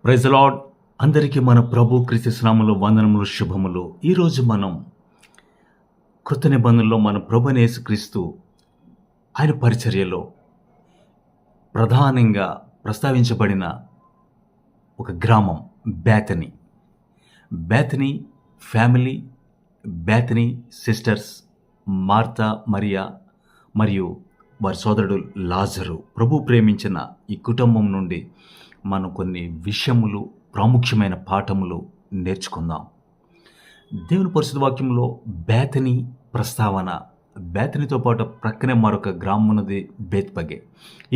Praise lord. అందరికీ మన ప్రభు క్రీస్తు నామములో వందనములు, శుభములు. ఈరోజు మనం కృత నిబంధనలో మన ప్రభువైన యేసుక్రీస్తు ఆయన పరిచర్యలో ప్రధానంగా ప్రస్తావించబడిన ఒక గ్రామం Bethany. Bethany family, Bethany sisters Martha, Maria మరియు వారి సోదరుడు లాజరు. ప్రభు ప్రేమించిన ఈ కుటుంబం నుండి మనం కొన్ని విషయములు, ప్రాముఖ్యమైన పాఠములు నేర్చుకుందాం. దేవుని పరిశుద్ధ వాక్యంలో బేతనీ ప్రస్తావన, బేతనీతో పాటు ప్రక్కనే మరొక గ్రామం ఉన్నది, బేత్పగే.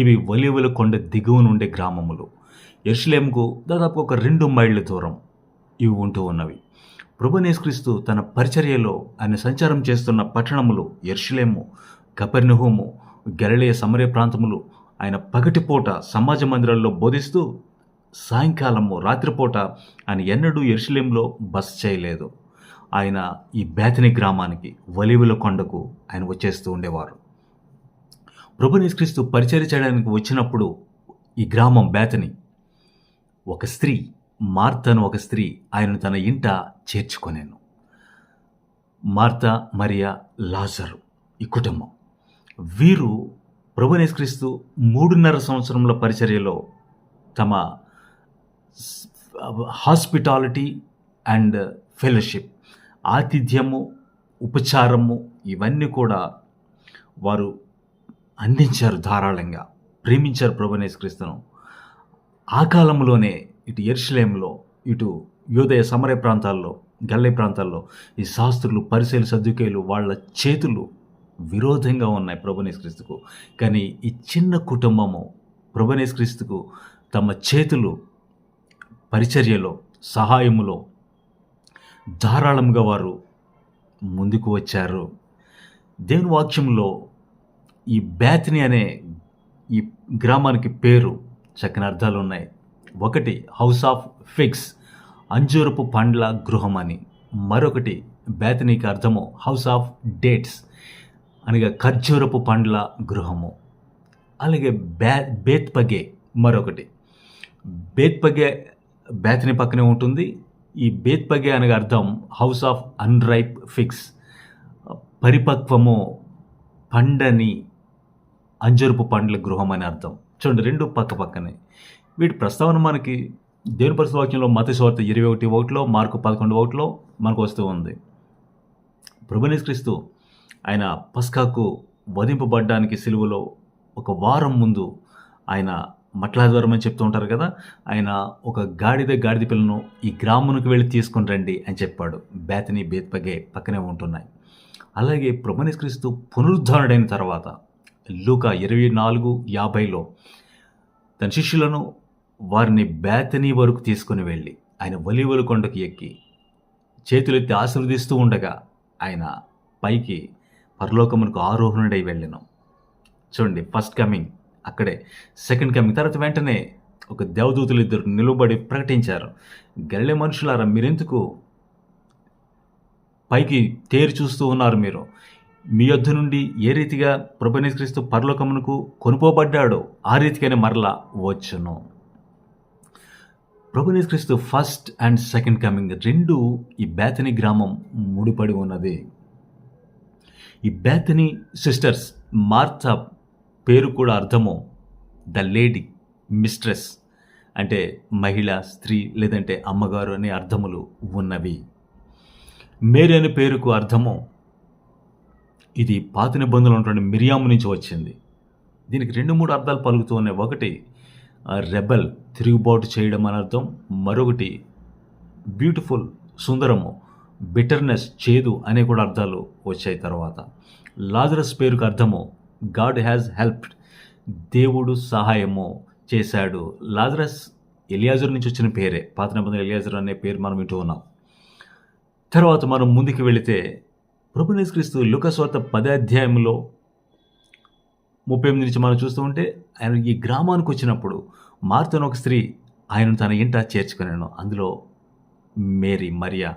ఇవి ఒలీవల కొండ దిగువన ఉండే గ్రామములు. యెరూషలేముకు దాదాపు ఒక 2 మైళ్ళ దూరం ఇవి ఉంటూ ఉన్నవి. ప్రభువైన యేసుక్రీస్తు తన పరిచర్యలో ఆయన సంచారం చేస్తున్న పట్టణములు యెరూషలేము, కపెర్నహూము, గలిలయ సమరయ ప్రాంతములు. ఆయన పగటిపూట సమాజ మందిరాల్లో బోధిస్తూ సాయంకాలము రాత్రిపూట ఆయన ఎన్నడూ యెరూషలేములో బస చేయలేదు. ఆయన ఈ బేతనీ గ్రామానికి, ఒలీవల కొండకు ఆయన వచ్చేస్తూ ఉండేవారు. ప్రభువైన యేసుక్రీస్తు పరిచర్య చేయడానికి వచ్చినప్పుడు ఈ గ్రామం బేతనీ, ఒక స్త్రీ మార్తను, ఒక స్త్రీ ఆయనను తన ఇంట చేర్చుకొనెను. మార్తా, మరియా, లాజరు ఈ కుటుంబం. వీరు ప్రభువైన యేసుక్రీస్తు 3.5 సంవత్సరముల పరిచర్యలో తమ హాస్పిటాలిటీ అండ్ ఫెలోషిప్, ఆతిథ్యము, ఉపచారము ఇవన్నీ కూడా వారు అందించారు. ధారాళంగా ప్రేమించారు ప్రభువైన యేసుక్రీస్తును. ఆ కాలంలోనే ఇటు యెరూషలేములో, ఇటు యూదయ సమరయ ప్రాంతాల్లో, గలిలయ ప్రాంతాల్లో ఈ శాస్త్రులు, పరిసయ్యులు, సద్దూకయ్యులు వాళ్ళ చేతులు విరోధంగా ఉన్నాయి ప్రభువైన యేసుక్రీస్తుకు. కానీ ఈ చిన్న కుటుంబము ప్రభువైన యేసుక్రీస్తుకు తమ చేతులు పరిచర్యలో, సహాయములో ధారాళంగా వారు ముందుకు వచ్చారు. దేవుని వాక్యంలో ఈ బేతనీ అనే ఈ గ్రామానికి పేరు చక్కని అర్థాలు ఉన్నాయి. ఒకటి హౌస్ ఆఫ్ ఫిగ్స్, అంజూరపు పండ్ల గృహం అని. మరొకటి బేతనీకి అర్థము హౌస్ ఆఫ్ డేట్స్ అనగా ఖర్జూరపు పండ్ల గృహము. అలాగే బేత్పగే మరొకటి. బేత్పగే బేతనీ పక్కనే ఉంటుంది. ఈ బేత్పగే అనగా అర్థం హౌస్ ఆఫ్ అన్రైప్ ఫిగ్స్, పరిపక్వము పండని అంజూరపు పండ్ల గృహం అని అర్థం. చూడండి, 2 పక్క పక్కనే. వీటి ప్రస్తావన మనకి దేవుని పరిశుద్ధ వాక్యంలో మత్తయి సువార్త 21:1, మార్కు 11:1 మనకు వస్తూ ఉంది. ప్రభువైన యేసుక్రీస్తు ఆయన పస్కాకు వధింపబడ్డానికి సిలువలో ఒక వారం ముందు ఆయన మట్లాద్వారం అని చెప్తూ ఉంటారు కదా, ఆయన ఒక గాడిద పిల్లను ఈ గ్రామునికి వెళ్ళి తీసుకుని రండి అని చెప్పాడు. బేతనీ, బేత్పగే పక్కనే ఉంటున్నాయి. అలాగే ప్రభువైన యేసుక్రీస్తు పునరుద్ధానుడైన తర్వాత లూకా 24:50లో తన శిష్యులను వారిని బేతనీ వరకు తీసుకుని వెళ్ళి ఆయన ఒలీవల కొండకు ఎక్కి చేతులెత్తి ఆశీర్వదిస్తూ ఉండగా ఆయన పైకి పరలోకమునకు ఆరోహణుడై వెళ్ళెను. చూడండి, ఫస్ట్ కమింగ్ అక్కడే, సెకండ్ కమింగ్ తర్వాత వెంటనే ఒక దేవదూతలు 2 నిలబడి ప్రకటించారు, గలిలయ మనుషులారా, మీరెందుకు పైకి తేరి చూస్తూ ఉన్నారు? మీరు మీ యొద్ద నుండి ఏ రీతిగా ప్రభువైన యేసుక్రీస్తు పరలోకమునకు కొనుపోబడ్డాడో ఆ రీతిగానే మరలా వచ్చును. ప్రభువైన యేసుక్రీస్తు ఫస్ట్ అండ్ సెకండ్ కమింగ్ 2 ఈ బేతనీ గ్రామం ముడిపడి ఉన్నది. ఈ బేతనీ సిస్టర్స్, మార్తా పేరు కూడా అర్థము ద లేడీ, మిస్ట్రెస్ అంటే మహిళ, స్త్రీ లేదంటే అమ్మగారు అనే అర్థములు ఉన్నవి. మేరీ అనే పేరుకు అర్థము ఇది పాత నిబంధనలో ఉన్నటువంటి మిరియాము నుంచి వచ్చింది. దీనికి 2-3 అర్థాలు పలుకుతూ ఉన్నాయి. ఒకటి రెబెల్, తిరుగుబాటు చేయడం అని అర్థం. మరొకటి బ్యూటిఫుల్, సుందరము, బిటర్నెస్, చేదు అనే కూడా అర్థాలు వచ్చాయి. తర్వాత లాజరస్ పేరుకు అర్థము గాడ్ హ్యాజ్ హెల్ప్డ్, దేవుడు సహాయము చేశాడు. లాజరస్ ఎలియాజరు నుంచి వచ్చిన పేరే, పాత నిబంధనలో ఎలియాజరు అనే పేరు మనం వింటూ ఉన్నాం. తర్వాత మనం ముందుకు వెళితే ప్రభువైన యేసుక్రీస్తు లూకా సువార్త 10వ 38 నుంచి మనం చూస్తూ ఉంటే ఆయన ఈ గ్రామానికి వచ్చినప్పుడు మార్తను ఒక స్త్రీ ఆయనను తన ఇంట చేర్చుకున్నాను. అందులో మేరీ, మరియా,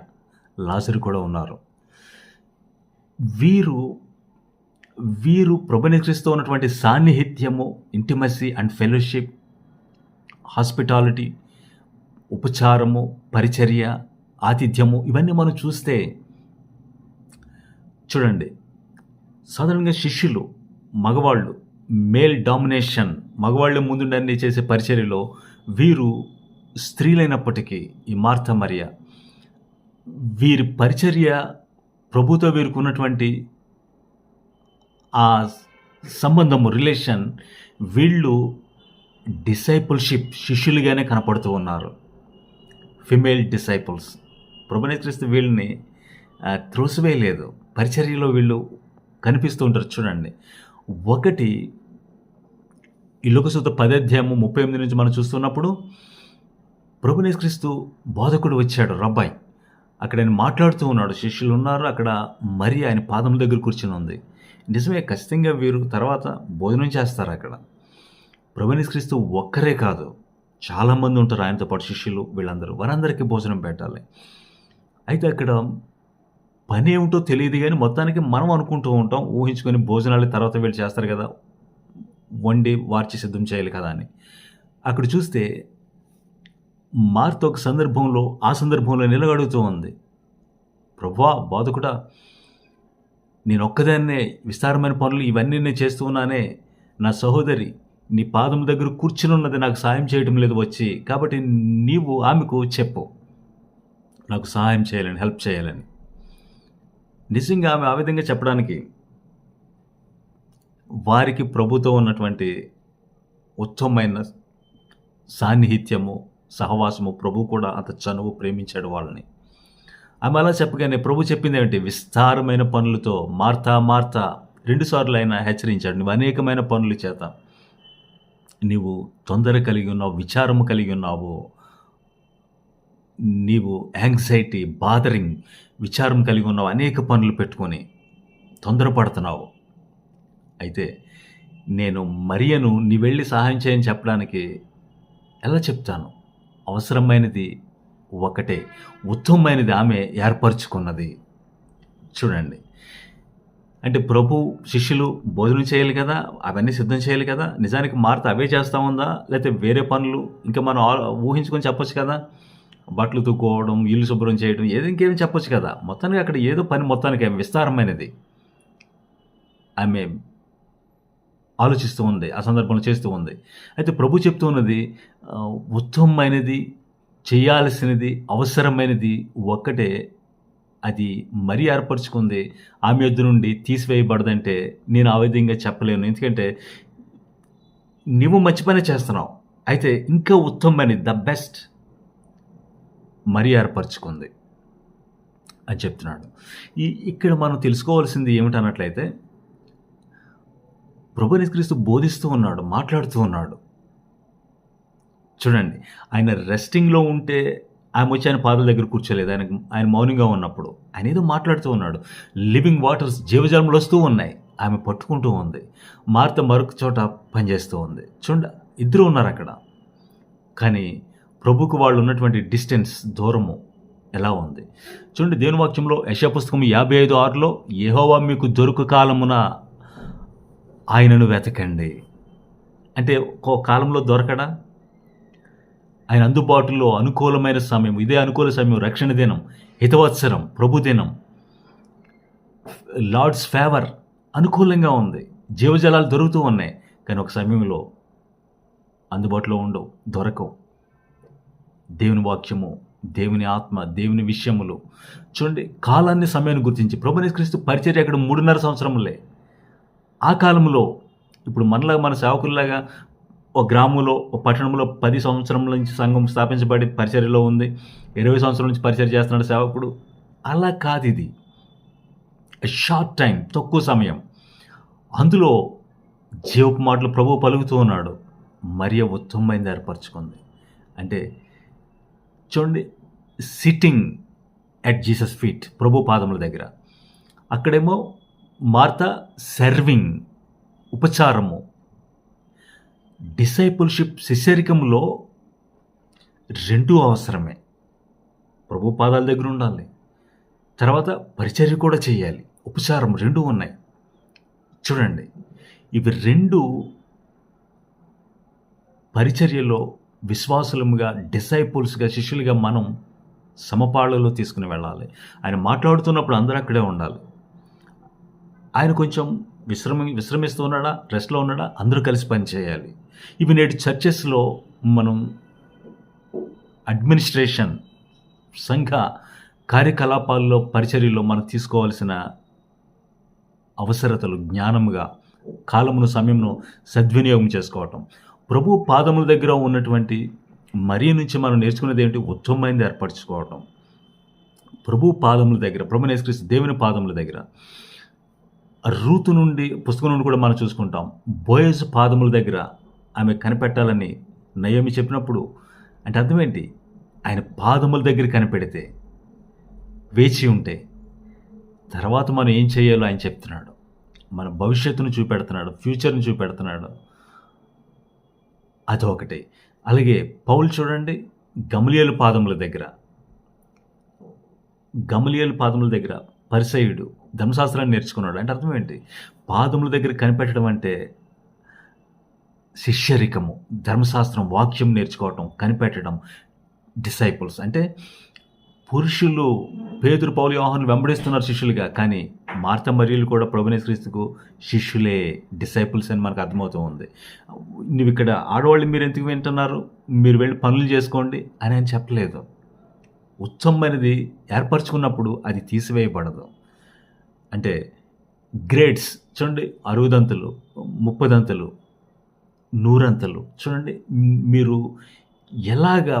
లాజరు కూడా ఉన్నారు. వీరు ప్రభువైన యేసుక్రీస్తుతో ఉన్నటువంటి సాన్నిహిత్యము, ఇంటిమసీ అండ్ ఫెలోషిప్, హాస్పిటాలిటీ, ఉపచారము, పరిచర్య, ఆతిథ్యము ఇవన్నీ మనం చూస్తే చూడండి, సాధారణంగా శిష్యులు మగవాళ్ళు మేల్ డామినేషన్, మగవాళ్ళే ముందుండి చేసే పరిచర్యలో వీరు స్త్రీలైనప్పటికీ ఈ మార్త మరియ వీరి పరిచర్య ప్రభుతో వీరికి ఉన్నటువంటి ఆ సంబంధము రిలేషన్ వీళ్ళు డిసైపుల్షిప్ శిష్యులుగానే కనపడుతూ ఉన్నారు. Female disciples. ప్రభునేక్రీస్తు వీళ్ళని త్రోసివేయలేదు. పరిచర్యలో వీళ్ళు కనిపిస్తూ ఉంటారు. చూడండి, ఒకటి ఈ లోకసుత 10:38 నుంచి మనం చూస్తున్నప్పుడు ప్రభునేక్రీస్తు బోధకుడు వచ్చాడు, రబ్బాయి. అక్కడ ఆయన మాట్లాడుతూ ఉన్నాడు, శిష్యులు ఉన్నారు అక్కడ. మరి ఆయన పాదముల దగ్గర కూర్చుని ఉంది. నిజమే, ఖచ్చితంగా వీరు తర్వాత భోజనం చేస్తారు అక్కడ. ప్రభునేక్రీస్తు ఒక్కరే కాదు, చాలామంది ఉంటారు ఆయనతో పాటు శిష్యులు. వీళ్ళందరూ వారందరికీ భోజనం పెట్టాలి. అయితే అక్కడ పని ఏమిటో తెలియదు కానీ మొత్తానికి మనం అనుకుంటూ ఉంటాం, ఊహించుకొని భోజనాలు తర్వాత వీళ్ళు చేస్తారు కదా, వండి వార్చి సిద్ధం చేయాలి కదా అని. అక్కడ చూస్తే మార్త ఒక సందర్భంలో ఆ సందర్భంలో నిలబడుతూ ఉంది, ప్రభువా బోధకుడా, నేను ఒక్కదాన్నే విస్తారమైన పనులు ఇవన్నీ నేను చేస్తూ ఉన్నానే, నా సహోదరి నీ పాదం దగ్గర కూర్చుని ఉన్నది నాకు సాయం చేయడం లేదు వచ్చి, కాబట్టి నీవు ఆమెకు చెప్పు నాకు సహాయం చేయాలని, హెల్ప్ చేయాలని. నిజంగా ఆమె ఆ విధంగా చెప్పడానికి వారికి ప్రభుతో ఉన్నటువంటి ఉత్తమమైన సాన్నిహిత్యము, సహవాసము, ప్రభు కూడా అంత చనువు ప్రేమించాడు వాళ్ళని. ఆమె అలా చెప్పగానే ప్రభు చెప్పింది ఏమిటి, విస్తారమైన పనులతో మార్తా మార్తా 2 సార్లు ఆయన హెచ్చరించాడు, నువ్వు అనేకమైన పనుల చేత నీవు తొందర కలిగి ఉన్నావు, విచారము కలిగి ఉన్నావు, నీవు యాంగ్జైటీ, బాదరింగ్, విచారం కలిగి ఉన్నావు, అనేక పనులు పెట్టుకొని తొందరపడుతున్నావు. అయితే నేను మరియను నీ వెళ్ళి సహాయం చేయని చెప్పడానికి ఎలా చెప్తాను? అవసరమైనది ఒకటే, ఉత్తమమైనది ఆమె ఏర్పరచుకున్నది. చూడండి, అంటే ప్రభు శిష్యులు భోజనం చేయాలి కదా, అవన్నీ సిద్ధం చేయాలి కదా. నిజానికి మార్త అవే చేస్తూ ఉందా, లేకపోతే వేరే పనులు ఇంకా మనం ఊహించుకొని చెప్పొచ్చు కదా, బట్టలు తూకోవడం, ఇల్లు శుభ్రం చేయడం, ఏదో ఇంకేం చెప్పొచ్చు కదా. మొత్తానికి అక్కడ ఏదో పని మొత్తానికి ఆమె విస్తారమైనది ఆమె ఆలోచిస్తూ ఉంది, ఆ సందర్భంలో చేస్తూ ఉంది. అయితే ప్రభు చెప్తూ ఉన్నది ఉత్తమమైనది, చేయాల్సినది, అవసరమైనది ఒక్కటే, అది మరీ ఏర్పరచుకుంది, ఆమె యొద్ద నుండి తీసివేయబడదంటే నేను ఆ విధంగా చెప్పలేను. ఎందుకంటే నువ్వు మంచి పని చేస్తున్నావు, అయితే ఇంకా ఉత్తమమైనది, ద బెస్ట్ మరీ ఏర్పరచుకుంది అని చెప్తున్నాడు. ఇక్కడ మనం తెలుసుకోవాల్సింది ఏమిటన్నట్లయితే, ప్రభునేక్రీస్తు బోధిస్తూ ఉన్నాడు, మాట్లాడుతూ ఉన్నాడు. చూడండి, ఆయన రెస్టింగ్లో ఉంటే ఆమె వచ్చి ఆయన పాదాల దగ్గర కూర్చోలేదు. ఆయన మౌనంగా ఉన్నప్పుడు ఆయన ఏదో మాట్లాడుతూ ఉన్నాడు. లివింగ్ వాటర్స్, జీవజలములు వస్తూ ఉన్నాయి, ఆమె పట్టుకుంటూ ఉంది. మార్త మరొక చోట పనిచేస్తూ ఉంది. చూడండి, ఇద్దరు ఉన్నారు అక్కడ. కానీ ప్రభుకు వాళ్ళు ఉన్నటువంటి డిస్టెన్స్, దూరము ఎలా ఉంది చూడండి. దేవుని వాక్యంలో యెషయా పుస్తకం 55:6లో యెహోవా మీకు దొరుకు కాలమున ఆయనను వెతకండి అంటే, ఒక కాలంలో దొరకడా? ఆయన అందుబాటులో అనుకూలమైన సమయం, ఇదే అనుకూల సమయం, రక్షణ దినం, హితవత్సరం, ప్రభు దినం, లార్డ్స్ ఫేవర్ అనుకూలంగా ఉంది, జీవజలాలు దొరుకుతూ ఉన్నాయి. కానీ ఒక సమయంలో అందుబాటులో ఉండవు, దొరకవు. దేవుని వాక్యము, దేవుని ఆత్మ, దేవుని విషయములు చూడండి, కాలాన్ని, సమయాన్ని గుర్తించి ప్రభునేక్రీస్తు పరిచర్య అక్కడ 3.5 సంవత్సరములే. ఆ కాలంలో ఇప్పుడు మనలాగా, మన సేవకుల్లాగా ఒక గ్రామంలో, ఒక పట్టణంలో 10 సంవత్సరముల నుంచి సంఘం స్థాపించబడి పరిచర్యలో ఉంది, 20 సంవత్సరాల నుంచి పరిచర్య చేస్తున్నాడు సేవకుడు. అలా కాదు, ఇది షార్ట్ టైం, తక్కువ సమయం. అందులో జీవపు మాటలు ప్రభువు పలుకుతూ ఉన్నాడు. మరియ ఉత్తమమైనది ఏర్పరచుకుంది. అంటే చూడండి, సిట్టింగ్ అట్ జీసస్ ఫీట్, ప్రభు పాదముల దగ్గర. అక్కడేమో మార్త సర్వింగ్, ఉపచారము. డిసైపుల్షిప్, శిష్యరికంలో 2 అవసరమే. ప్రభు పాదాల దగ్గర ఉండాలి, తర్వాత పరిచర్య కూడా చేయాలి, ఉపచారం 2 ఉన్నాయి. చూడండి, ఇవి 2 పరిచర్యలో విశ్వాసులముగా, డిసైపుల్స్‌గా, శిష్యులుగా మనం సమపాళ్ళలో తీసుకుని వెళ్ళాలి. ఆయన మాట్లాడుతున్నప్పుడు అందరూ అక్కడే ఉండాలి. ఆయన కొంచెం విశ్రమిస్తూ ఉన్నాడా? రెస్ట్‌లో ఉన్నాడా? అందరూ కలిసి పని చేయాలి. ఇవి నేటి చర్చెస్‌లో మనం అడ్మినిస్ట్రేషన్, సంఘ కార్యకలాపాల్లో, పరిచర్యలో మనం తీసుకోవాల్సిన అవసరతలు జ్ఞానముగా, కాలమును, సమయమును సద్వినియోగం చేసుకోవటం. ప్రభువు పాదముల దగ్గర ఉన్నటువంటి మరియ నుంచి మనం నేర్చుకునేది ఏంటి? ఉత్తమమైనది ఏర్పరచుకోవటం. ప్రభువు పాదముల దగ్గర, ప్రభువైన యేసుక్రీస్తు దేవుని పాదముల దగ్గర. రూతు నుండి పుస్తకం నుండి కూడా మనం చూసుకుంటాం. బోయజు పాదముల దగ్గర ఆమె కనిపెట్టాలని నయోమి చెప్పినప్పుడు అంటే అర్థం ఏంటి? ఆయన పాదముల దగ్గర కనిపెడితే, వేచి ఉంటే, తర్వాత మనం ఏం చేయాలో ఆయన చెప్తున్నాడు. మన భవిష్యత్తును చూపెడుతున్నాడు, ఫ్యూచర్‌ని చూపెడుతున్నాడు. అదొకటి. అలాగే పౌలు చూడండి, గమలీయేలు పాదముల దగ్గర పరిసయ్యుడు ధర్మశాస్త్రాన్ని నేర్చుకున్నాడు. అంటే అర్థం ఏంటి? పాదముల దగ్గర కనిపెట్టడం అంటే శిష్యరికము, ధర్మశాస్త్రం, వాక్యం నేర్చుకోవటం, కనిపెట్టడం. డిసైపుల్స్ అంటే పురుషులు పేతురు, పౌలు, యోహాను వెంబడిస్తున్నారు శిష్యులుగా. కానీ మార్త, మరియలు కూడా ప్రభువైన యేసుక్రీస్తుకు శిష్యులే, డిసైపుల్స్ అని మనకు అర్థమవుతూ ఉంది. నువ్వు ఇక్కడ ఆడవాళ్ళు మీరు ఎందుకు వింటున్నారు? మీరు వెళ్ళి పనులు చేసుకోండి అని ఆయన చెప్పలేదు. ఉత్తమమైనది ఏర్పరచుకున్నప్పుడు అది తీసివేయబడదు. అంటే గ్రేడ్స్ చూడండి, 60 దంతులు, 30 దంతులు, 100 అంతలు. చూడండి మీరు ఎలాగా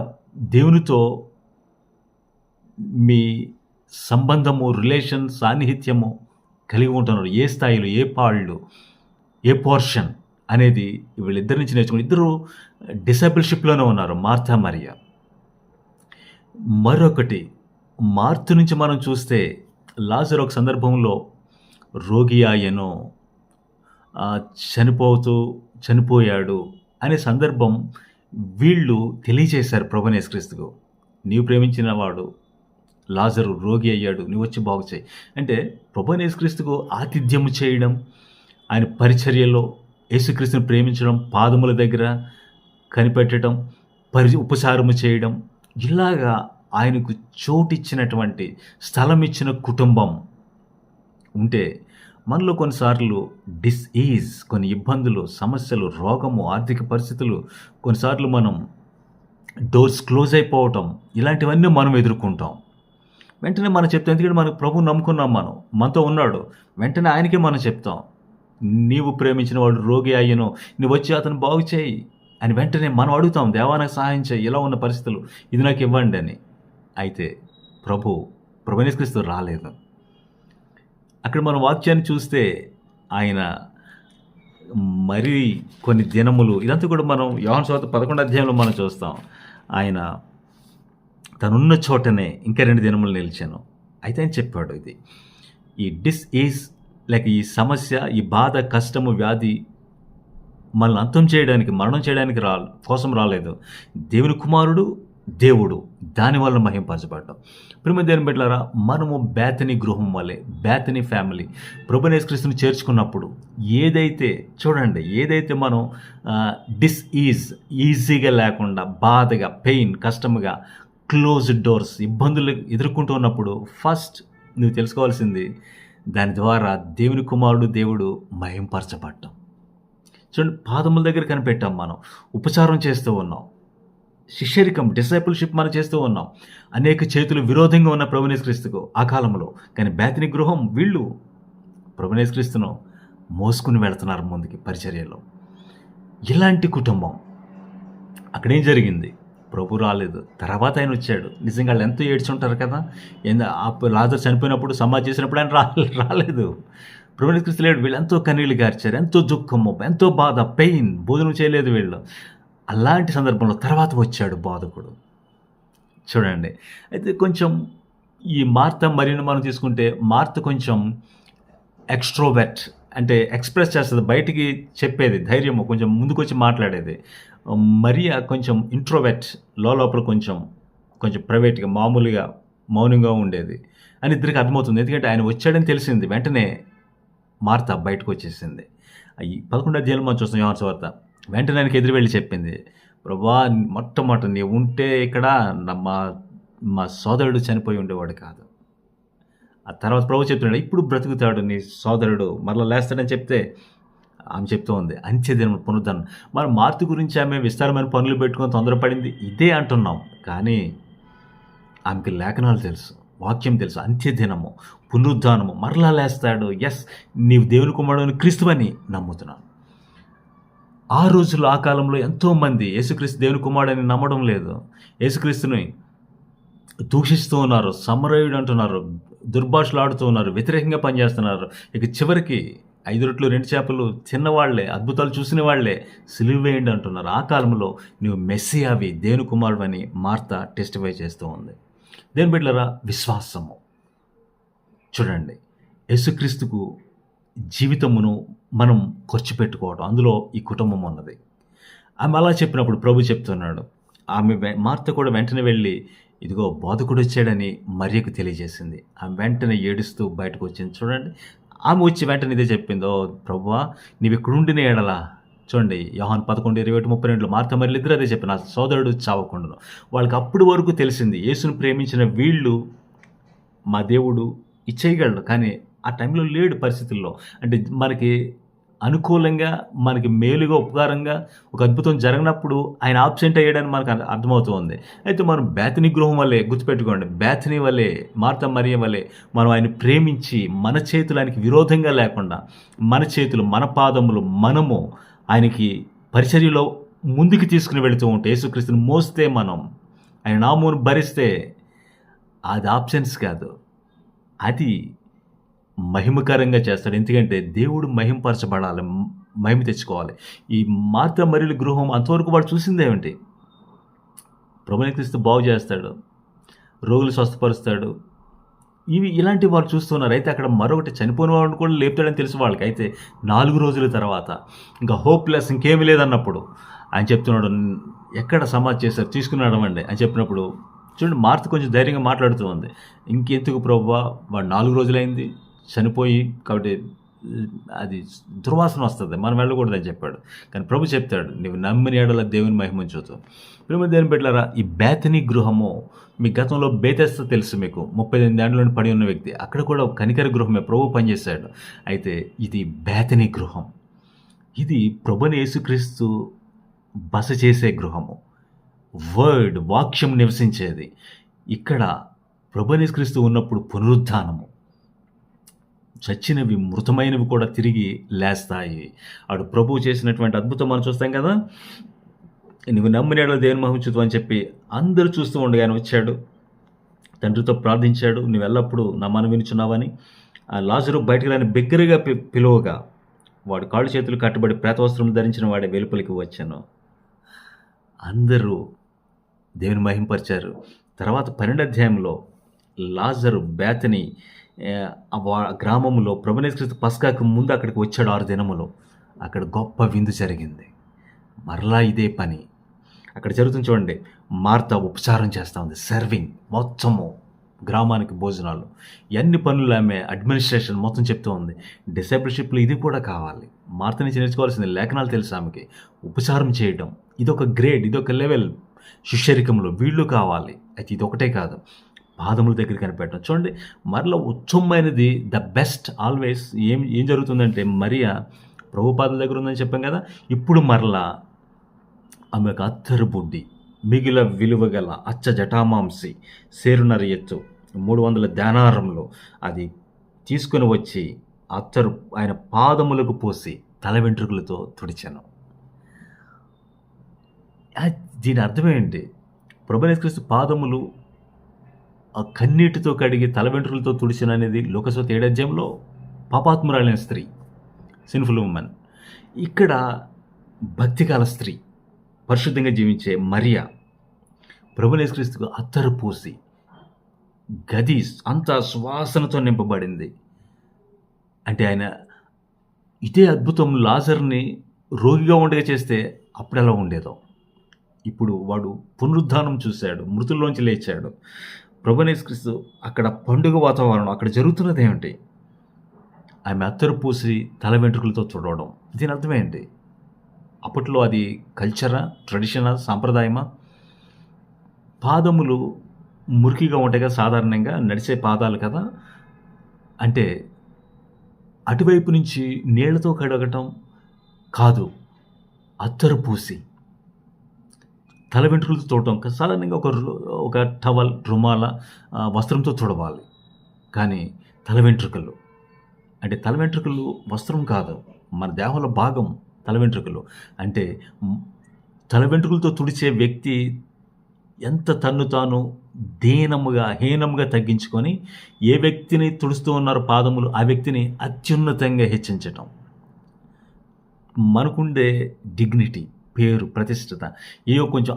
దేవునితో మీ సంబంధము, రిలేషన్, సాన్నిహిత్యము కలిగి ఉంటున్నారు, ఏ స్థాయిలో, ఏ పాళ్ళు, ఏ పోర్షన్ అనేది వీళ్ళిద్దరి నుంచి నేర్చుకుని ఇద్దరు డిసైపుల్షిప్‌లోనే ఉన్నారు, మార్తా, మరియ. మరొకటి మార్తు నుంచి మనం చూస్తే లాజరు ఒక సందర్భంలో రోగి ఆయను, చనిపోయాడు అనే సందర్భం వీళ్ళు తెలియజేశారు ప్రభువైన యేసుక్రీస్తుకు. నీవు ప్రేమించిన వాడు లాజరు రోగి అయ్యాడు, నీవు వచ్చి బాగు చేయి అంటే ప్రభువైన యేసుక్రీస్తుకు ఆతిథ్యము చేయడం, ఆయన పరిచర్యలో యేసుక్రీస్తుని ప్రేమించడం, పాదముల దగ్గర కనిపెట్టడం, ఉపచారము చేయడం, ఇలాగా ఆయనకు చోటిచ్చినటువంటి, స్థలం ఇచ్చిన కుటుంబం ఉంటే మనలో కొన్నిసార్లు డిస్ఈజ్, కొన్ని ఇబ్బందులు, సమస్యలు, రోగము, ఆర్థిక పరిస్థితులు, కొన్నిసార్లు మనం డోర్స్ క్లోజ్ అయిపోవటం, ఇలాంటివన్నీ మనం ఎదుర్కొంటాం. వెంటనే మనం చెప్తాం, ఎందుకంటే మనకు ప్రభువు నమ్ముకున్నాం, మనతో ఉన్నాడు. వెంటనే ఆయనకే మనం చెప్తాం, నీవు ప్రేమించిన వాడు రోగి అయ్యను, నువ్వు వచ్చి అతను బాగు చేయి అని వెంటనే మనం అడుగుతాం. దేవా నాకు సహాయం చేయి, ఇలా ఉన్న పరిస్థితులు, ఇది నాకు ఇవ్వండి అని. అయితే ప్రభువైన యేసుక్రీస్తు రాలేదు. అక్కడ మన వాక్యాన్ని చూస్తే ఆయన మరి కొన్ని దినములు, ఇదంతా కూడా మనం యోహాను సువార్త 11వ అధ్యాయంలో మనం చూస్తాం. ఆయన తనున్న చోటనే ఇంకా 2 దినములు నిలిచాను. అయితే ఆయన చెప్పాడు, ఇది ఈ డిస్ఈజ్ లేక ఈ సమస్య, ఈ బాధ, కష్టము, వ్యాధి మనల్ని అంతం చేయడానికి, మరణం చేయడానికి కోసం రాలేదు. దేవుని కుమారుడు, దేవుడు దానివల్ల మహింపరచబడ్డాం. ప్రియమైన దేవుని బిడ్డలారా, మనము బేతనీ గృహం వలె, బేతనీ ఫ్యామిలీ ప్రభువైన యేసుక్రీస్తుని చేర్చుకున్నప్పుడు ఏదైతే మనం ఈజీగా లేకుండా, బాధగా, పెయిన్, కష్టముగా, క్లోజ్డ్ డోర్స్, ఇబ్బందులు ఎదుర్కొంటూ ఉన్నప్పుడు ఫస్ట్ నువ్వు తెలుసుకోవాల్సింది, దాని ద్వారా దేవుని కుమారుడు, దేవుడు మహింపరచబడ్డాం. చూడండి, పాదముల దగ్గర కనిపెట్టాం, మనం ఉపచారం చేస్తూ ఉన్నాం, శిష్యరికం, డిసైపుల్షిప్ మనం చేస్తూ ఉన్నాం. అనేక చేతులు విరోధంగా ఉన్న ప్రభువైన యేసుక్రీస్తుకు ఆ కాలంలో. కానీ బేతనీ గృహం వీళ్ళు ప్రభువైన యేసుక్రీస్తును మోసుకుని వెళుతున్నారు ముందుకి పరిచర్యలో. ఇలాంటి కుటుంబం. అక్కడేం జరిగింది? ప్రభు రాలేదు, తర్వాత ఆయన వచ్చాడు. నిజంగా వాళ్ళు ఎంతో ఏడ్చుంటారు కదా. లాజరు చనిపోయినప్పుడు, సమాధి చేసినప్పుడు ఆయన రాలేదు. ప్రభువైన యేసుక్రీస్తు లేడు. వీళ్ళు ఎంతో కన్నీళ్ళు గార్చారు, ఎంతో దుఃఖము, ఎంతో బాధ, పెయిన్, భోజనం చేయలేదు వీళ్ళు. అలాంటి సందర్భంలో తర్వాత వచ్చాడు బోధకుడు. చూడండి, అయితే కొంచెం ఈ మార్త, మరియను మనం తీసుకుంటే, మార్త కొంచెం ఎక్స్ట్రోవర్ట్, అంటే ఎక్స్ప్రెస్ చేస్తుంది, బయటికి చెప్పేది, ధైర్యము, కొంచెం ముందుకొచ్చి మాట్లాడేది. మరియ కొంచెం ఇంట్రోవర్ట్, లోపల కొంచెం ప్రైవేట్గా, మామూలుగా మౌనంగా ఉండేది అని ఇద్దరికి అర్థమవుతుంది. ఎందుకంటే ఆయన వచ్చాడని తెలిసింది, వెంటనే మార్త బయటకు వచ్చేసింది. ఈ 11వ అధ్యాయంలో మనం చూస్తాం యోహాను సువార్త. వెంటనే ఆయనకి ఎదురు వెళ్ళి చెప్పింది, ప్రభువా మొట్టమొదట నీవు ఉంటే ఇక్కడ మా మా సోదరుడు చనిపోయి ఉండేవాడు కాదు. ఆ తర్వాత ప్రభు చెప్తున్నాడు, ఇప్పుడు బ్రతుకుతాడు నీ సోదరుడు మరలా లేస్తాడని చెప్తే ఆమె చెప్తూ ఉంది అంత్యదినం పునరుద్ధరణ. మనం మార్పు గురించి ఆమె విస్తారమైన పనులు పెట్టుకొని తొందరపడింది ఇదే అంటున్నాం, కానీ ఆమెకి లేఖనాలు తెలుసు, వాక్యం తెలుసు. అంత్యదినము, పునరుద్ధానము, మరలా లేస్తాడు. ఎస్, నీవు దేవుని కుమారుడు క్రీస్తువని నమ్ముతున్నాను. ఆ రోజుల్లో ఆ కాలంలో ఎంతోమంది యేసుక్రీస్తు దేవుని కుమారుడని నమ్మడం లేదు. యేసుక్రీస్తుని దూషిస్తూ ఉన్నారు, సమరయుడు అంటున్నారు, దుర్భాషలు ఆడుతూ ఉన్నారు, వ్యతిరేకంగా పనిచేస్తున్నారు. ఇక చివరికి 5 రొట్టెలు 2 చేపలు తిన్నవాళ్లే, అద్భుతాలు చూసిన వాళ్లే సిలువ వేయండి అంటున్నారు. ఆ కాలంలో నువ్వు మెస్సియావి, దేవుని కుమారుడు అని మార్త టెస్టిఫై చేస్తూ ఉంది. దేని బిడ్డలారా, విశ్వాసము. చూడండి, యేసుక్రీస్తుకు జీవితమును మనం ఖర్చు పెట్టుకోవడం, అందులో ఈ కుటుంబం ఉన్నది. ఆమె అలా చెప్పినప్పుడు ప్రభు చెప్తున్నాడు, మార్త కూడా వెంటనే వెళ్ళి ఇదిగో బోధకుడు వచ్చాడని మరియకు తెలియజేసింది. ఆమె వెంటనే ఏడుస్తూ బయటకు వచ్చింది. చూడండి, ఆమె వచ్చి వెంటనే ఇదే చెప్పింది, ఓ ప్రభువా నీవు ఇక్కడుండిన ఎడలా. చూడండి, యోహాను 11:21-32 మార్త మరియలు ఇద్దరు అదే చెప్పి, నా సోదరుడు చావకుండును. వాళ్ళకి అప్పుడు వరకు తెలిసింది యేసును ప్రేమించిన వీళ్ళు మా దేవుడు ఇచ్చేయగలడు, కానీ ఆ టైంలో లేడు పరిస్థితుల్లో. అంటే మనకి అనుకూలంగా, మనకి మేలుగా, ఉపకారంగా ఒక అద్భుతం జరిగినప్పుడు ఆయన ఆబ్సెంట్ అయ్యాడని మనకు అర్థమవుతుంది. అయితే మనం బేతనీ గృహం వల్లే, గుర్తుపెట్టుకోండి, బేతనీ వల్లే, మార్త మరియ వల్లే మనం ఆయన ప్రేమించి మన చేతులు ఆయనకి విరోధంగా లేకుండా, మన చేతులు, మన పాదములు మనము ఆయనకి పరిచర్యలో ముందుకు తీసుకుని వెళుతూ ఉంటే, యేసుక్రీస్తుని మోస్తే, మనం ఆయన నామమును భరిస్తే, అది ఆప్షన్స్ కాదు, అది మహిమకరంగా చేస్తాడు. ఎందుకంటే దేవుడు మహిమపరచబడాలి, మహిమ తెచ్చుకోవాలి. ఈ మార్త మరియల గృహం అంతవరకు వాడు చూసిందేమిటి? ప్రభువుని క్రీస్తు బాగు చేస్తాడు, రోగులు స్వస్థపరుస్తాడు, ఇలాంటి వారు చూస్తున్నారు. అయితే అక్కడ మరొకటి చనిపోయిన వాడిని కూడా లేపుతాడని తెలుసు వాళ్ళకి. అయితే 4 రోజుల తర్వాత ఇంకా హోప్లెస్, ఇంకేమీ లేదన్నప్పుడు ఆయన చెప్తున్నాడు, ఎక్కడ సమాధి చేశారు, తీసుకున్నాడు అండి అని చెప్పినప్పుడు చూడండి, మార్త కొంచెం ధైర్యంగా మాట్లాడుతూ ఉంది. ఇంకెందుకు ప్రభువా, వాడు 4 రోజులైంది చనిపోయి, కాబట్టి అది దుర్వాసన వస్తుంది, మనం వెళ్ళకూడదని చెప్పాడు. కానీ ప్రభు చెప్తాడు, నువ్వు నమ్మిన ఎడల దేవుని మహిమ చూద్దాం. ప్రేమ దేవుని బిడ్డలారా, ఈ బేతనీ గృహము, మీ గతంలో బేతెస్త తెలుసు మీకు, 38 ఏళ్ళలో పడి ఉన్న వ్యక్తి, అక్కడ కూడా కనికర గృహమే, ప్రభు పనిచేశాడు. అయితే ఇది బేతనీ గృహం, ఇది ప్రభుని యేసుక్రీస్తు బస చేసే గృహము, వర్డ్, వాక్యం నివసించేది. ఇక్కడ ప్రభుని యేసుక్రీస్తు ఉన్నప్పుడు పునరుద్ధానము, చచ్చినవి, మృతమైనవి కూడా తిరిగి లేస్తాయి. అటు ప్రభువు చేసినటువంటి అద్భుతం మనం చూస్తాం కదా. నువ్వు నమ్మిన ఎడల దేవుని మహిమ చూద్దాం అని చెప్పి అందరూ చూస్తూ ఉండగా ఆయన వచ్చాడు, తండ్రితో ప్రార్థించాడు, నువ్వు ఎల్లప్పుడూ నా మనవి వినుచున్నావని. ఆ లాజరు బయటకు రాని బిగ్గరగా పిలువగా వాడు కాళ్ళు చేతులు కట్టుబడి ప్రేతవస్త్రం ధరించిన వాడే వెలుపలికి వచ్చాను. అందరూ దేవుని మహింపరిచారు. తర్వాత 12వ అధ్యాయంలో లాజరు బేతనీ గ్రామంలో ప్రభువైన యేసుక్రీస్తు పస్కాకు ముందు అక్కడికి వచ్చాడు 6 దినములు. అక్కడ గొప్ప విందు జరిగింది. మరలా ఇదే పని అక్కడ జరుగుతుంది. చూడండి, మార్త ఉపచారం చేస్తూ ఉంది, సర్వింగ్, మొత్తము గ్రామానికి భోజనాలు, ఎన్ని పనులు ఆమె అడ్మినిస్ట్రేషన్ మొత్తం చెప్తూ ఉంది. డిసైపుల్షిప్లో ఇది కూడా కావాలి. మార్త నుంచి నేర్చుకోవాల్సింది, లేఖనాలు తెలుసు ఆమెకి, ఉపచారం చేయడం ఇదొక గ్రేడ్, ఇదొక లెవెల్. శిష్యరికంలో వీళ్ళు కావాలి. అయితే ఇది ఒకటే కాదు, పాదముల దగ్గర కనిపెట్టడం. చూడండి, మరలా ఉత్తమమైనది, ద బెస్ట్ ఆల్వేస్ ఏం జరుగుతుందంటే, మరియా ప్రభు పాదల దగ్గర ఉందని చెప్పాం కదా, ఇప్పుడు మరలా ఆమెకు అత్తరు బుడ్డి, మిగిల విలువ గల అచ్చ జటామాంసి, సేరునర ఎత్తు 300 ధ్యానారంలో అది తీసుకుని వచ్చి అత్తరు ఆయన పాదములకు పోసి తల వెంట్రుకలతో తుడిచాను. దీని అర్థమేంటి? ప్రభువైన యేసుక్రీస్తు పాదములు ఆ కన్నీటితో కడిగి తల వెంట్రుకలతో తుడిచిన అనేది లోకసువార్త 7వ అధ్యాయంలో పాపాత్మురాలైన స్త్రీ, సిన్ఫుల్ ఉమెన్. ఇక్కడ భక్తికాల స్త్రీ, పరిశుద్ధంగా జీవించే మరియా ప్రభువైన యేసుక్రీస్తుకు అత్తరు పూసి గది అంతా సువాసనతో నింపబడింది. అంటే ఆయన ఇదే అద్భుతం లాజర్ని రోగిగా ఉండగా చేస్తే అప్పుడు ఎలా ఉండేదో, ఇప్పుడు వాడు పునరుద్ధానం చూశాడు, మృతుల్లోంచి లేచాడు. ప్రభువైన యేసుక్రీస్తు అక్కడ పండుగ వాతావరణం, అక్కడ జరుగుతున్నది ఏమిటి? ఆమె అత్తరు పూసి తల వెంట్రుకలతో చూడడం. దీని అర్థమేంటి? అప్పట్లో అది కల్చరా, ట్రెడిషనా, సాంప్రదాయమా? పాదములు మురికిగా ఉంటాయి కదా సాధారణంగా, నడిచే పాదాలు కదా! అంటే అటువైపు నుంచి నీళ్లతో కడగటం కాదు, అత్తరు పూసి తల వెంట్రుకలతో తుడవటం. సాధారణంగా ఒక టవల్, రుమాల, వస్త్రంతో తుడవాలి. కానీ తల వెంట్రుకలు అంటే తల వెంట్రుకలు వస్త్రం కాదు, మన దేహంలో భాగం తల వెంట్రుకలు. అంటే తల వెంట్రుకలతో తుడిచే వ్యక్తి ఎంత తన్ను తాను హీనంగా తగ్గించుకొని ఏ వ్యక్తిని తుడుస్తూ ఉన్నారో పాదములు, ఆ వ్యక్తిని అత్యున్నతంగా హెచ్చించటం. మనకుండే డిగ్నిటీ, పేరు, ప్రతిష్టత, ఏవో కొంచెం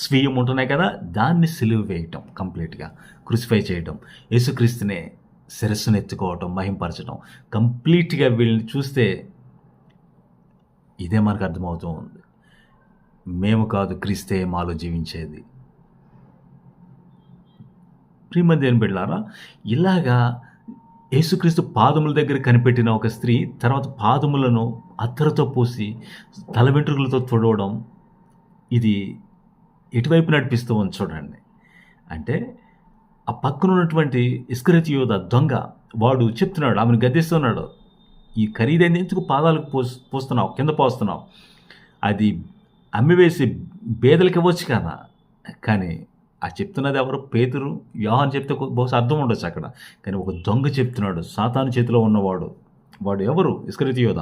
స్వీయం ఉంటున్నాయి కదా, దాన్ని సిలువ వేయటం, కంప్లీట్గా క్రూసిఫై చేయటం, యేసుక్రీస్తునే శిరస్సును ఎత్తుకోవటం, మహింపరచడం. కంప్లీట్గా వీళ్ళని చూస్తే ఇదే మనకు అర్థమవుతూ ఉంది. మేము కాదు, క్రీస్తే మాలో జీవించేది. ప్రియమైన దేవుని బిడ్డలారా, ఇలాగా యేసుక్రీస్తు పాదముల దగ్గర కనిపెట్టిన ఒక స్త్రీ తర్వాత పాదములను అత్తరుతో పూసి తల వెంట్రుకలతో తుడవడం, ఇది ఎటువైపు నడిపిస్తూ ఉంది చూడండి. అంటే ఆ పక్కన ఉన్నటువంటి ఇస్కరియోతు యోధ దొంగ, వాడు చెప్తున్నాడు, ఆమెను గద్దిస్తున్నాడు, ఈ ఖరీదైంది ఎందుకు పాదాలకు పోస్తున్నావు, కింద పోస్తున్నావు, అది అమ్మివేసి బేదలకు ఇవ్వచ్చు కదా. కానీ ఆ చెప్తున్నది ఎవరు? పేతురు, యోహాను చెప్తే బహుశా అర్థం ఉండొచ్చు అక్కడ. కానీ ఒక దొంగ చెప్తున్నాడు, సాతాను చేతిలో ఉన్నవాడు. వాడు ఎవరు? ఇస్కరియోతు యోధ.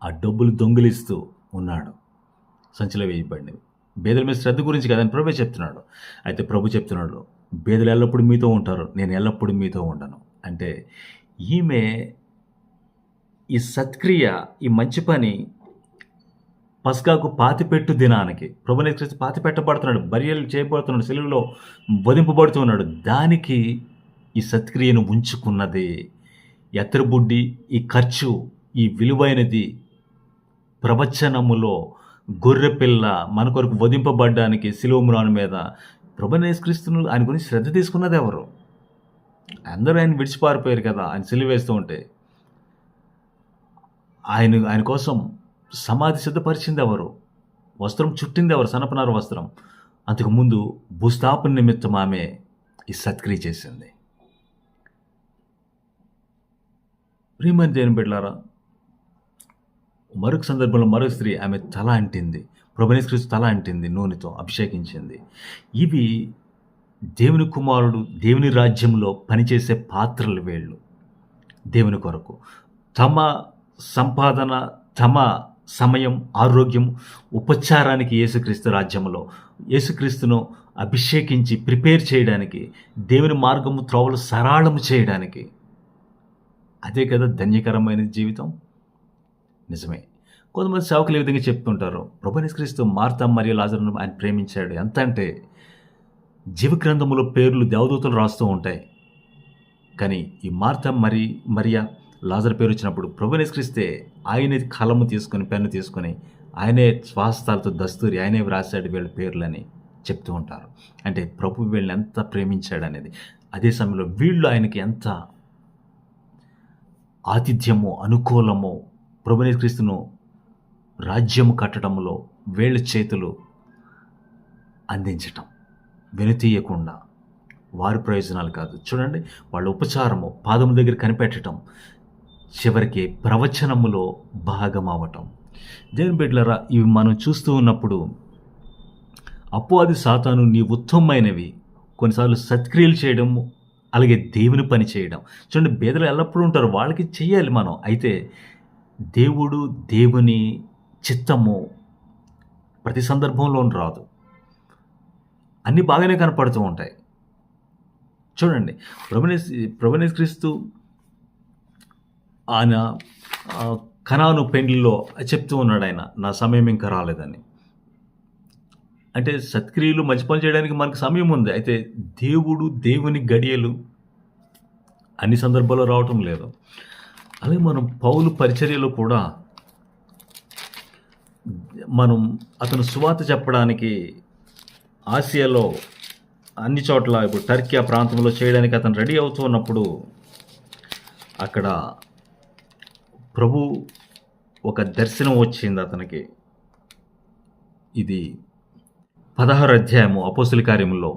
ఆ డబ్బులు దొంగిలిస్తూ ఉన్నాడు, సంచిలో వేయబడినవి. బేదల మీద శ్రద్ధ గురించి కదని ప్రభు చెప్తున్నాడు. అయితే ప్రభు చెప్తున్నాడు, బేదలు ఎల్లప్పుడూ మీతో ఉంటారు, నేను ఎల్లప్పుడూ మీతో ఉండను. అంటే ఈమె ఈ సత్క్రియ, ఈ మంచి పని పస్కాకు పాతిపెట్టు దినానికి ప్రభునేసు పాతిపెట్టబడుతున్నాడు, బరియలు చేయబడుతున్నాడు, సిలువలో వధింపబడుతున్నాడు. దానికి ఈ సత్క్రియను ఉంచుకున్నది. ఎత్తరబుడ్డి, ఈ ఖర్చు, ఈ విలువైనది ప్రవచనములో గొర్రెపిల్ల మన కొరకు వధింపబడ్డానికి సిలువ మ్రాను మీద ప్రభునేసుక్రీస్తును ఆయన గురించి శ్రద్ధ తీసుకున్నది ఎవరు? అందరూ ఆయన విడిచిపారిపోయారు కదా, ఆయన సిలువ వేస్తూ ఉంటే. ఆయన కోసం సమాధి సిద్ధపరిచింది ఎవరు? వస్త్రం చుట్టింది ఎవరు? సనపనార వస్త్రం. అంతకుముందు భూస్థాపన నిమిత్తం ఆమె ఈ సత్క్రియ చేసింది. ప్రియమైన దేవుని బిడ్డలారా, మరొక సందర్భంలో మరొక స్త్రీ ఆమె తల అంటింది, ప్రభునేసుక్రీస్తు తల అంటింది, నూనెతో అభిషేకించింది. ఇవి దేవుని కుమారుడు దేవుని రాజ్యంలో పనిచేసే పాత్రలు. వీళ్ళు దేవుని కొరకు తమ సంపాదన, తమ సమయం, ఆరోగ్యం, ఉపచారానికి యేసుక్రీస్తు రాజ్యంలో యేసుక్రీస్తును అభిషేకించి ప్రిపేర్ చేయడానికి, దేవుని మార్గము త్రోవలు సరళము చేయడానికి. అదే కదా ధన్యకరమైన జీవితం. నిజమే. కొంతమంది సేవకులు ఈ విధంగా చెప్తుంటారు, ప్రభువైన యేసుక్రీస్తు మార్తా మరియు లాజరును ఆయన ప్రేమించాడు. ఎంత అంటే జీవగ్రంథములో పేర్లు దేవదూతలు రాస్తూ ఉంటాయి. కానీ ఈ మార్తా మరియా లాజరు పేరు వచ్చినప్పుడు ప్రభువైన యేసుక్రీస్తే ఆయనే కలము తీసుకొని, పెన్ను తీసుకొని, ఆయనే స్వహస్తాలతో దస్తూరి ఆయనే వ్రాసాడు వీళ్ళ పేర్లని చెప్తూ ఉంటారు. అంటే ప్రభు వీళ్ళని ఎంత ప్రేమించాడు అనేది. అదే సమయంలో వీళ్ళు ఆయనకి ఎంత ఆతిథ్యమో, అనుకూలమో, ప్రభువైన యేసుక్రీస్తును రాజ్యము కట్టడంలో వీళ్ళ చేతులు అందించటం, వెనుతీయకుండా వారి ప్రయోజనాలు కాదు. చూడండి, వాళ్ళ ఉపచారము పాదముల దగ్గర కనిపెట్టడం, చివరికి ప్రవచనములో భాగం అవ్వటం. దేవుని బిడ్డలారా, ఇవి మనం చూస్తూ ఉన్నప్పుడు అపవాది సాతాను నీ ఉత్తమమైనవి కొన్నిసార్లు సత్క్రియలు చేయడం, అలాగే దేవుని పని చేయడం. చూడండి, బేదలు ఎల్లప్పుడూ ఉంటారు, వాళ్ళకి చెయ్యాలి మనం. అయితే దేవుని చిత్తము ప్రతి సందర్భంలోనూ రాదు. అన్నీ బాగానే కనపడుతూ ఉంటాయి. చూడండి, ప్రభువైన యేసుక్రీస్తు ఆయన కనాను పెండ్లిలో చెప్తూ ఉన్నాడు, ఆయన నా సమయం ఇంకా రాలేదని. అంటే సత్క్రియలు, మంచి పనులు చేయడానికి మనకు సమయం ఉంది. అయితే దేవుని గడియలు అన్ని సందర్భాల్లో రావటం లేదు. అలాగే మనం పౌలు పరిచర్యలో కూడా అతను సువార్త చెప్పడానికి ఆసియాలో అన్ని చోట్ల, ఇప్పుడు టర్కీ ఆ ప్రాంతంలో చేయడానికి అతను రెడీ అవుతూ ఉన్నప్పుడు అక్కడ ప్రభు ఒక దర్శనం వచ్చింది అతనికి. ఇది 16 అధ్యాయము అపోస్తుల కార్యములో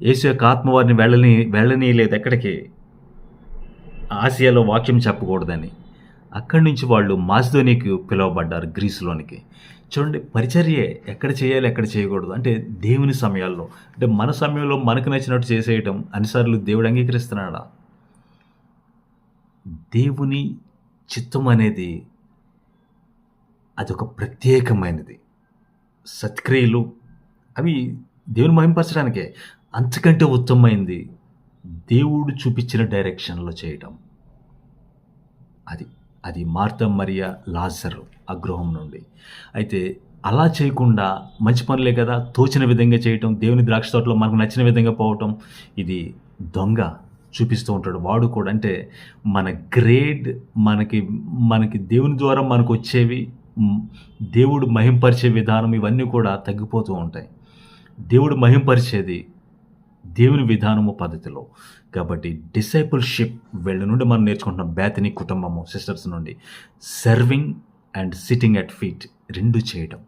యేసు యొక్క ఆత్మ వారిని వెళ్ళనీయలేదు ఎక్కడికి, ఆసియాలో వాక్యం చెప్పకూడదని. అక్కడి నుంచి వాళ్ళు మాసిదోనియాకి పిలువబడ్డారు, గ్రీసులోనికి. చూడండి, పరిచర్య ఎక్కడ చేయాలి, ఎక్కడ చేయకూడదు అంటే దేవుని సమయాల్లో. అంటే మన సమయంలో మనకు నచ్చినట్టు చేసేయటం అన్నిసార్లు దేవుడు అంగీకరిస్తున్నాడా? దేవుని చిత్తం అనేది అదొక ప్రత్యేకమైనది. సత్క్రియలు అవి దేవుని మహింపరచడానికే. అంతకంటే ఉత్తమమైంది దేవుడు చూపించిన డైరెక్షన్లో చేయటం. అది మార్త, మరియ, లాజరు ఆ గృహం నుండి. అయితే అలా చేయకుండా మంచి పనులే కదా, తోచిన విధంగా చేయటం, దేవుని ద్రాక్ష తోటలో మనకు నచ్చిన విధంగా పోవటం, ఇది దొంగ చూపిస్తూ ఉంటాడు వాడు కూడా. అంటే మన గ్రేడ్ మనకి దేవుని ద్వారా మనకు వచ్చేవి, దేవుడు మహింపరిచే విధానం, ఇవన్నీ కూడా తగ్గిపోతూ ఉంటాయి. దేవుడు మహింపరిచేది దేవుని విధానము, పద్ధతిలో. కాబట్టి డిసైపుల్షిప్ వీళ్ళ నుండి మనం నేర్చుకుంటున్నాం. బేతనీ కుటుంబము సిస్టర్స్ నుండి serving and sitting at feet రెండు చేయడం.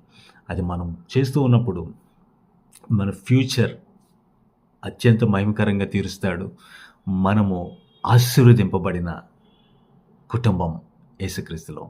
అది మనం చేస్తూ ఉన్నప్పుడు మన ఫ్యూచర్ అత్యంత మహిమకరంగా తీరుస్తాడు. మనము ఆశీర్వదింపబడిన కుటుంబం యేసుక్రీస్తులో.